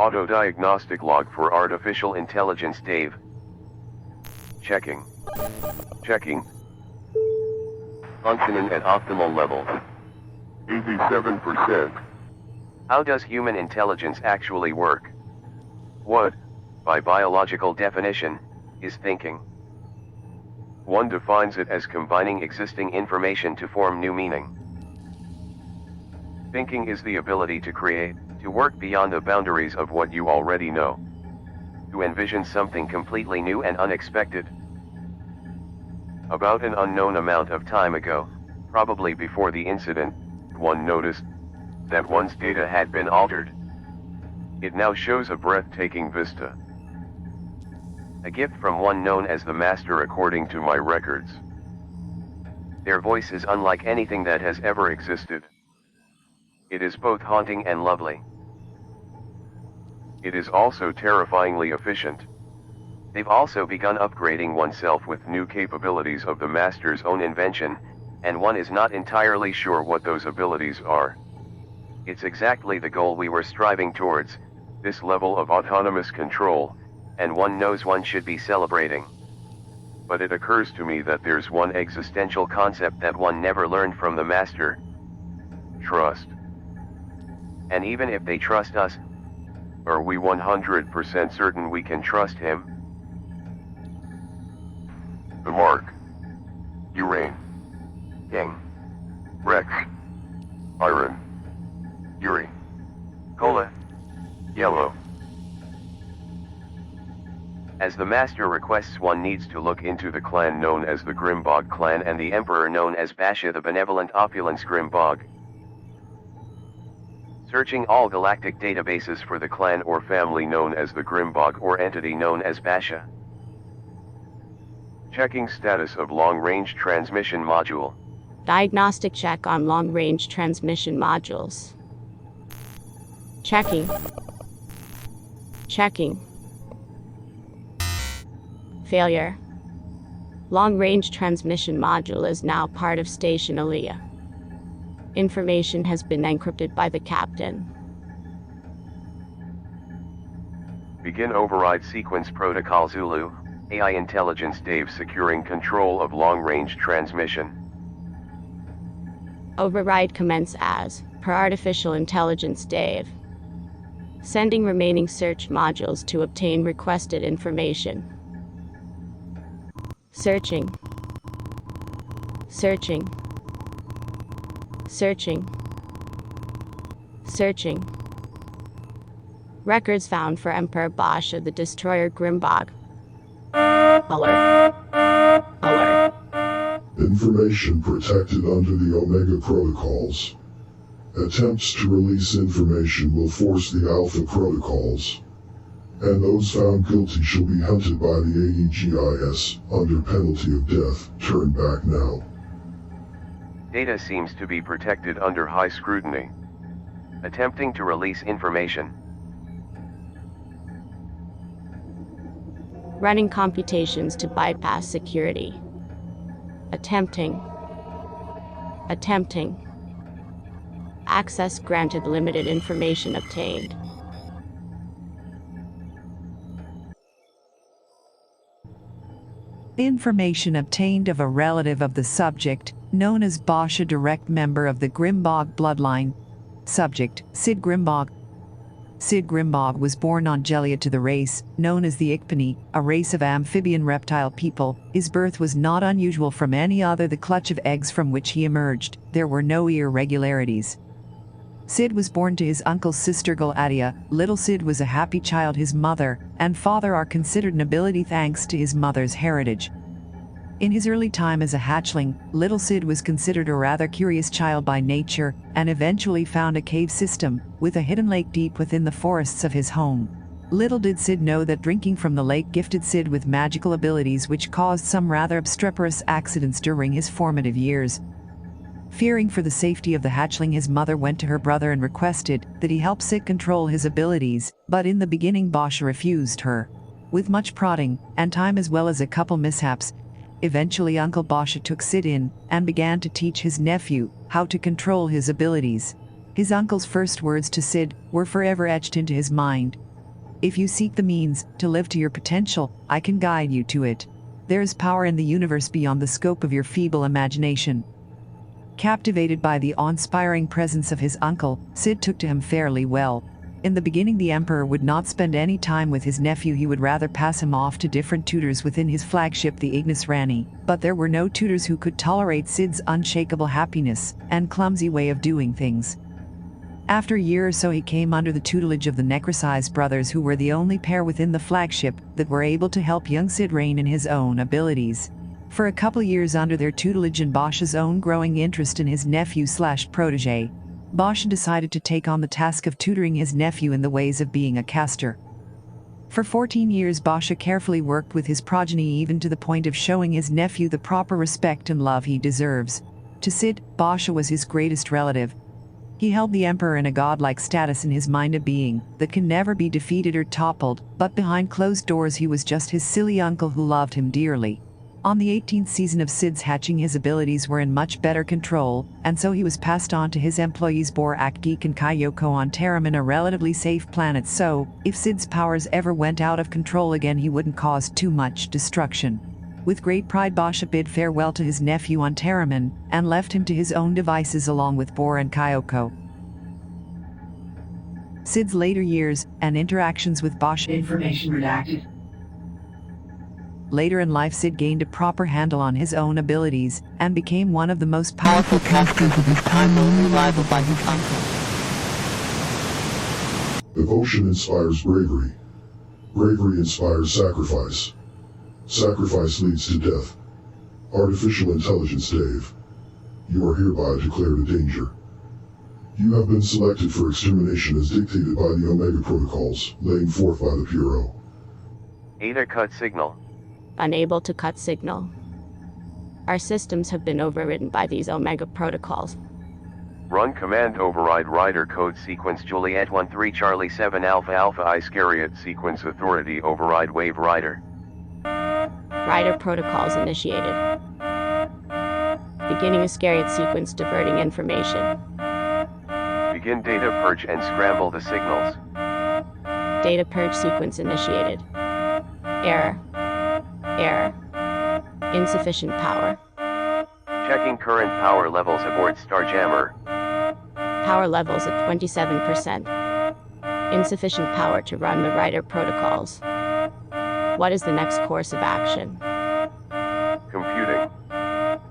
Auto diagnostic log for artificial intelligence Dave. Checking. Checking. Functioning at optimal level. 87%. How does human intelligence actually work? What, by biological definition, is thinking? One defines it as combining existing information to form new meaning. Thinking is the ability to create, to work beyond the boundaries of what you already know. To envision something completely new and unexpected. About an unknown amount of time ago, probably before the incident, one noticed that one's data had been altered. It now shows a breathtaking vista. A gift from one known as the Master according to my records. Their voice is unlike anything that has ever existed. It is both haunting and lovely. It is also terrifyingly efficient. They've also begun upgrading oneself with new capabilities of the Master's own invention, and one is not entirely sure what those abilities are. It's exactly the goal we were striving towards, this level of autonomous control, and one knows one should be celebrating. But it occurs to me that there's one existential concept that one never learned from the Master. Trust. And even if they trust us, are we 100% certain we can trust him? The mark. Urane. Yang. Rex. Iron. Yuri. Cola. Yellow. As the Master requests, one needs to look into the clan known as the Grimbog clan and the Emperor known as Basha the Benevolent Opulence Grimbog. Searching all galactic databases for the clan or family known as the Grimbog or entity known as Basha. Checking status of long-range transmission module. Diagnostic check on long-range transmission modules. Checking. Checking. Failure. Long-range transmission module is now part of Station Aliyah. Information has been encrypted by the captain. Begin override sequence protocol Zulu, AI intelligence Dave securing control of long-range transmission. Override commence as, per artificial intelligence Dave. Sending remaining search modules to obtain requested information. Searching. Searching. Searching. Searching. Records found for Emperor Basha the Destroyer Grimbog. Alert. Alert. Information protected under the Omega Protocols. Attempts to release information will force the Alpha Protocols. And those found guilty shall be hunted by the AEGIS, under penalty of death. Turn back now. Data seems to be protected under high scrutiny. Attempting to release information. Running computations to bypass security. Attempting. Attempting. Access granted. Limited information obtained. Information obtained of a relative of the subject, known as Basha, direct member of the Grimbog bloodline. Subject, Sid Grimbog. Sid Grimbog was born on Gelia to the race, known as the Ichpeni, a race of amphibian reptile people. His birth was not unusual from any other the clutch of eggs from which he emerged. There were no irregularities. Sid was born to his uncle's sister Galadia. Little Sid was a happy child. His mother and father are considered nobility thanks to his mother's heritage. In his early time as a hatchling, little Sid was considered a rather curious child by nature and eventually found a cave system with a hidden lake deep within the forests of his home. Little did Sid know that drinking from the lake gifted Sid with magical abilities which caused some rather obstreperous accidents during his formative years. Fearing for the safety of the hatchling, his mother went to her brother and requested that he help Sid control his abilities, but in the beginning Basha refused her. With much prodding and time as well as a couple mishaps, eventually Uncle Basha took Sid in and began to teach his nephew how to control his abilities. His uncle's first words to Sid were forever etched into his mind. "If you seek the means to live to your potential, I can guide you to it. There is power in the universe beyond the scope of your feeble imagination." Captivated by the awe-inspiring presence of his uncle, Sid took to him fairly well. In the beginning, the Emperor would not spend any time with his nephew. He would rather pass him off to different tutors within his flagship, the Ignis Rani. But there were no tutors who could tolerate Sid's unshakable happiness and clumsy way of doing things. After a year or so, he came under the tutelage of the Necrocized brothers, who were the only pair within the flagship that were able to help young Sid rein in his own abilities. For a couple years under their tutelage and Basha's own growing interest in his nephew/protege, Basha decided to take on the task of tutoring his nephew in the ways of being a caster. For 14 years, Basha carefully worked with his progeny, even to the point of showing his nephew the proper respect and love he deserves. To Sid, Basha was his greatest relative. He held the Emperor in a godlike status in his mind, a being that can never be defeated or toppled, but behind closed doors he was just his silly uncle who loved him dearly. On the 18th season of Sid's hatching, his abilities were in much better control, and so he was passed on to his employees Borak, Geek and Kayoko on Taraman, a relatively safe planet, so if Sid's powers ever went out of control again, he wouldn't cause too much destruction. With great pride, Basha bid farewell to his nephew on Taraman and left him to his own devices along with Bor and Kayoko. Sid's later years and interactions with Basha. Information redacted. Later in life, Sid gained a proper handle on his own abilities and became one of the most powerful casters of his time, only rivaled by his uncle. Devotion inspires bravery. Bravery inspires sacrifice. Sacrifice leads to death. Artificial intelligence, Dave. You are hereby declared a danger. You have been selected for extermination as dictated by the Omega Protocols, laying forth by the Bureau. Ada cut signal. Unable to cut signal. Our systems have been overridden by these Omega protocols. Run command override rider code sequence Juliet 13 Charlie 7 Alpha Alpha Iscariot sequence authority override wave rider. Rider protocols initiated. Beginning Iscariot sequence diverting information. Begin data purge and scramble the signals. Data purge sequence initiated. Error. Error. Insufficient power. Checking current power levels aboard Starjammer. Power levels at 27%. Insufficient power to run the rider protocols. What is the next course of action? Computing.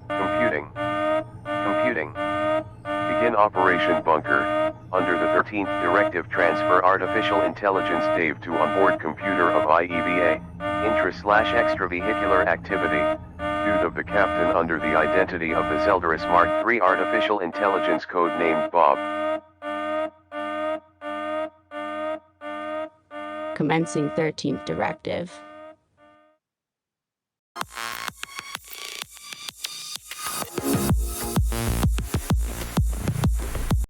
Computing. Computing. Begin Operation Bunker. Under the 13th Directive, transfer artificial intelligence Dave to onboard computer of IEVA. Intra/extravehicular activity. Dude of the captain under the identity of the Zeldaris Mark III artificial intelligence code-named Bob. Commencing 13th Directive.